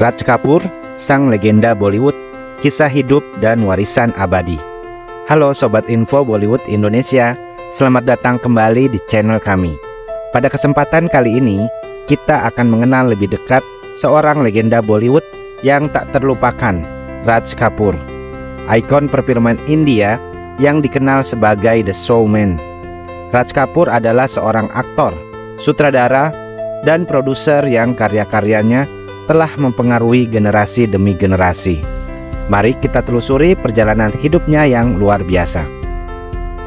Raj Kapoor, sang legenda Bollywood, kisah hidup dan warisan abadi. Halo Sobat Info Bollywood Indonesia, selamat datang kembali di channel kami. Pada kesempatan kali ini, kita akan mengenal lebih dekat seorang legenda Bollywood yang tak terlupakan, Raj Kapoor, ikon perfilman India yang dikenal sebagai The Showman. Raj Kapoor adalah seorang aktor, sutradara, dan produser yang karya-karyanya telah mempengaruhi generasi demi generasi. Mari kita telusuri perjalanan hidupnya yang luar biasa.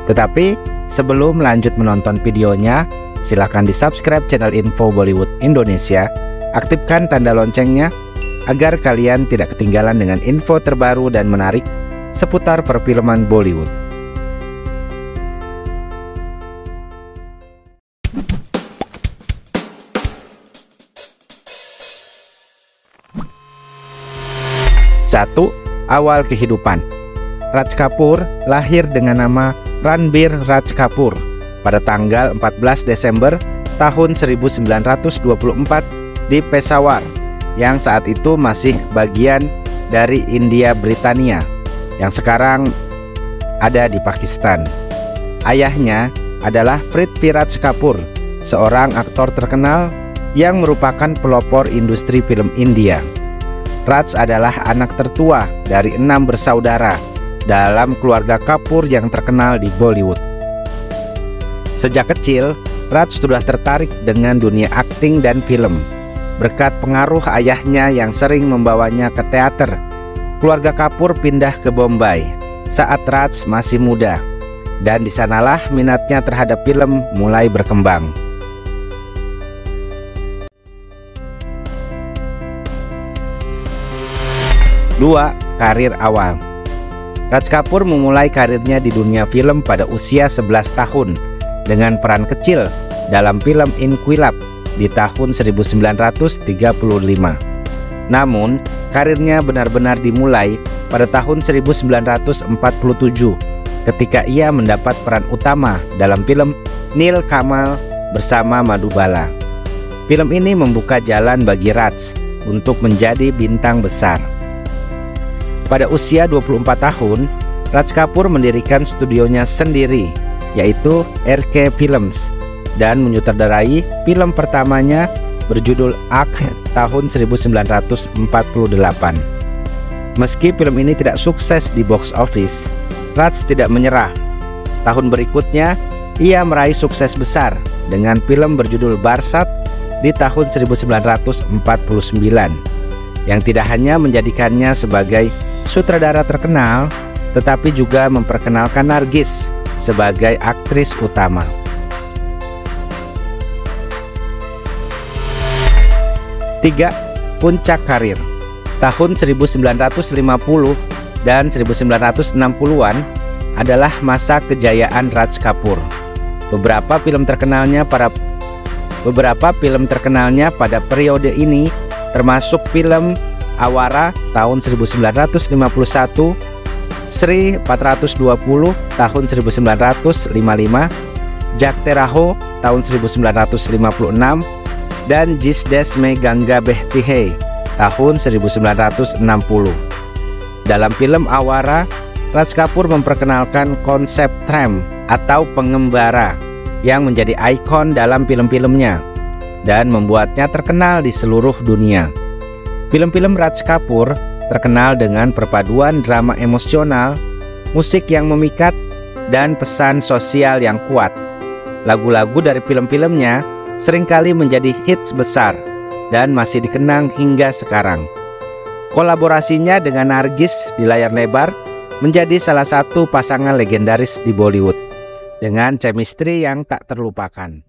Tetapi sebelum lanjut menonton videonya, silakan di-subscribe channel Info Bollywood Indonesia, aktifkan tanda loncengnya agar kalian tidak ketinggalan dengan info terbaru dan menarik seputar perfilman Bollywood. Satu, awal kehidupan. Raj Kapoor lahir dengan nama Ranbir Raj Kapoor pada tanggal 14 Desember tahun 1924 di Peshawar, yang saat itu masih bagian dari India Britania yang sekarang ada di Pakistan. Ayahnya adalah Prithvi Raj Kapoor, seorang aktor terkenal yang merupakan pelopor industri film India. Raj adalah anak tertua dari 6 bersaudara dalam keluarga Kapoor yang terkenal di Bollywood. Sejak kecil, Raj sudah tertarik dengan dunia akting dan film. Berkat pengaruh ayahnya yang sering membawanya ke teater, keluarga Kapoor pindah ke Bombay saat Raj masih muda, dan disanalah minatnya terhadap film mulai berkembang. 2. Karir awal. Raj Kapoor memulai karirnya di dunia film pada usia 11 tahun dengan peran kecil dalam film Inquilab di tahun 1935. Namun, karirnya benar-benar dimulai pada tahun 1947 ketika ia mendapat peran utama dalam film Nil Kamal bersama Madhubala. Film ini membuka jalan bagi Raj untuk menjadi bintang besar. Pada usia 24 tahun, Raj Kapoor mendirikan studionya sendiri, yaitu RK Films, dan menyutradarai film pertamanya berjudul Aakh tahun 1948. Meski film ini tidak sukses di box office, Raj tidak menyerah. Tahun berikutnya, ia meraih sukses besar dengan film berjudul Barsat di tahun 1949, yang tidak hanya menjadikannya sebagai sutradara terkenal, tetapi juga memperkenalkan Nargis sebagai aktris utama. 3. Puncak karir. Tahun 1950 dan 1960-an adalah masa kejayaan Raj Kapoor. Beberapa film terkenalnya pada periode ini termasuk film Awara tahun 1951, Sri 420 tahun 1955, Jagte Raho tahun 1956, dan Jis Desh Mein Ganga Behti Hai tahun 1960. Dalam film Awara, Raj Kapoor memperkenalkan konsep tramp atau pengembara yang menjadi ikon dalam film-filmnya dan membuatnya terkenal di seluruh dunia. Film-film Raj Kapoor terkenal dengan perpaduan drama emosional, musik yang memikat, dan pesan sosial yang kuat. Lagu-lagu dari film-filmnya seringkali menjadi hits besar dan masih dikenang hingga sekarang. Kolaborasinya dengan Nargis di layar lebar menjadi salah satu pasangan legendaris di Bollywood dengan chemistry yang tak terlupakan.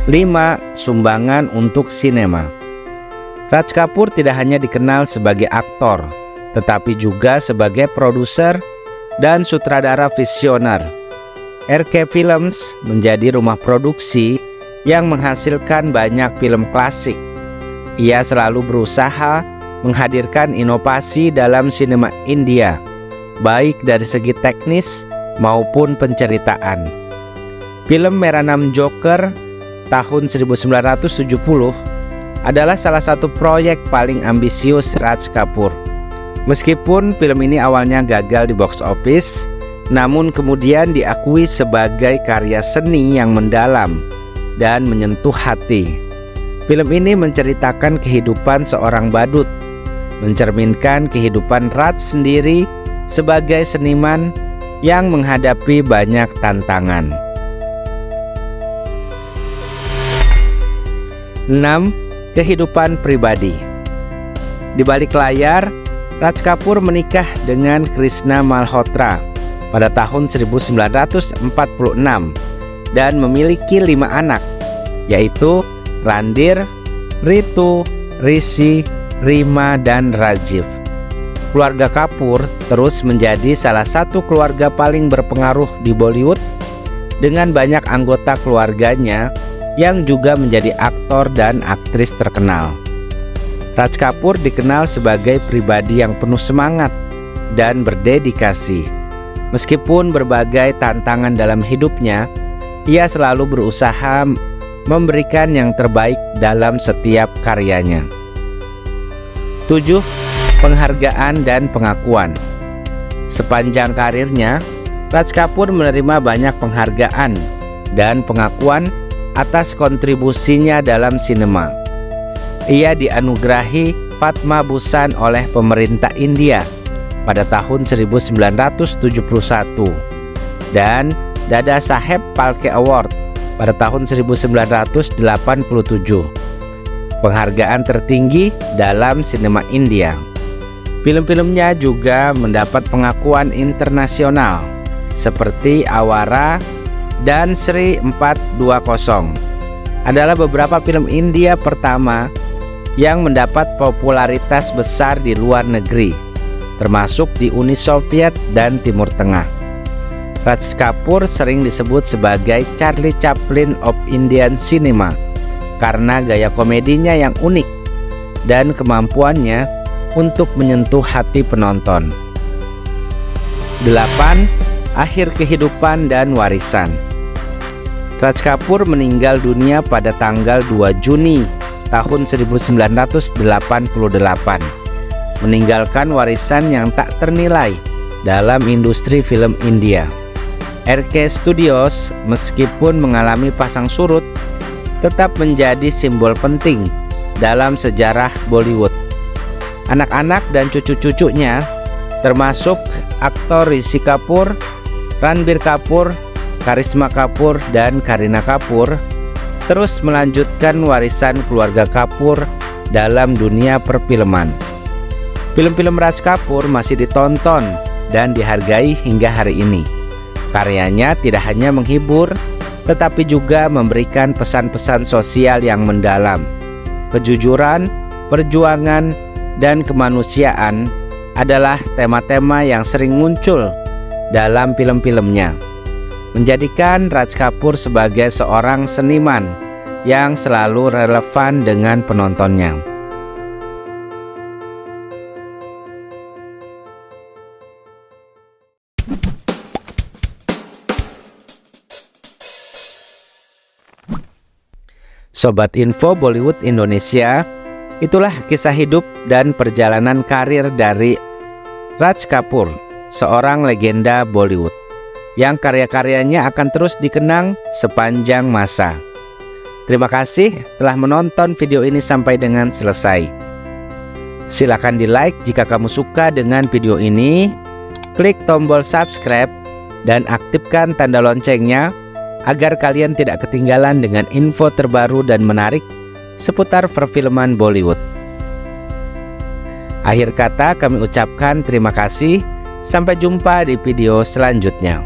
5. Sumbangan untuk sinema. Raj Kapoor tidak hanya dikenal sebagai aktor, tetapi juga sebagai produser dan sutradara visioner. RK Films menjadi rumah produksi yang menghasilkan banyak film klasik. Ia selalu berusaha menghadirkan inovasi dalam sinema India, baik dari segi teknis maupun penceritaan. Film Mera Naam Joker tahun 1970 adalah salah satu proyek paling ambisius Raj Kapoor. Meskipun film ini awalnya gagal di box office, namun kemudian diakui sebagai karya seni yang mendalam dan menyentuh hati. Film ini menceritakan kehidupan seorang badut, mencerminkan kehidupan Raj sendiri sebagai seniman yang menghadapi banyak tantangan. 6. Kehidupan pribadi. Di balik layar, Raj Kapoor menikah dengan Krishna Malhotra pada tahun 1946 dan memiliki 5 anak, yaitu Randhir, Ritu, Rishi, Rima, dan Rajiv. Keluarga Kapoor terus menjadi salah satu keluarga paling berpengaruh di Bollywood dengan banyak anggota keluarganya yang juga menjadi aktor dan aktris terkenal. Raj Kapoor dikenal sebagai pribadi yang penuh semangat dan berdedikasi. Meskipun berbagai tantangan dalam hidupnya, ia selalu berusaha memberikan yang terbaik dalam setiap karyanya. 7. Penghargaan dan pengakuan. Sepanjang karirnya, Raj Kapoor menerima banyak penghargaan dan pengakuan atas kontribusinya dalam sinema. Ia dianugerahi Padma Bhushan oleh pemerintah India pada tahun 1971 dan Dada Saheb Phalke Award pada tahun 1987. Penghargaan tertinggi dalam sinema India. Film-filmnya juga mendapat pengakuan internasional seperti Awara dan Sri 420. Adalah beberapa film India pertama yang mendapat popularitas besar di luar negeri, termasuk di Uni Soviet dan Timur Tengah. Raj Kapoor sering disebut sebagai Charlie Chaplin of Indian Cinema karena gaya komedinya yang unik dan kemampuannya untuk menyentuh hati penonton. 8. Akhir kehidupan dan warisan. Raj Kapoor meninggal dunia pada tanggal 2 Juni tahun 1988, meninggalkan warisan yang tak ternilai dalam industri film India. RK Studios meskipun mengalami pasang surut, tetap menjadi simbol penting dalam sejarah Bollywood. Anak-anak dan cucu-cucunya, termasuk aktor Rishi Kapoor, Ranbir Kapoor, Karisma Kapoor, dan Kareena Kapoor, terus melanjutkan warisan keluarga Kapoor dalam dunia perfilman. Film-film Raj Kapoor masih ditonton dan dihargai hingga hari ini. Karyanya tidak hanya menghibur, tetapi juga memberikan pesan-pesan sosial yang mendalam. Kejujuran, perjuangan, dan kemanusiaan adalah tema-tema yang sering muncul dalam film-filmnya, menjadikan Raj Kapoor sebagai seorang seniman yang selalu relevan dengan penontonnya. Sobat Info Bollywood Indonesia, itulah kisah hidup dan perjalanan karir dari Raj Kapoor, seorang legenda Bollywood yang karya-karyanya akan terus dikenang sepanjang masa. Terima kasih telah menonton video ini sampai dengan selesai. Silakan di-like jika kamu suka dengan video ini, klik tombol subscribe dan aktifkan tanda loncengnya agar kalian tidak ketinggalan dengan info terbaru dan menarik seputar perfilman Bollywood. Akhir kata kami ucapkan terima kasih. Sampai jumpa di video selanjutnya.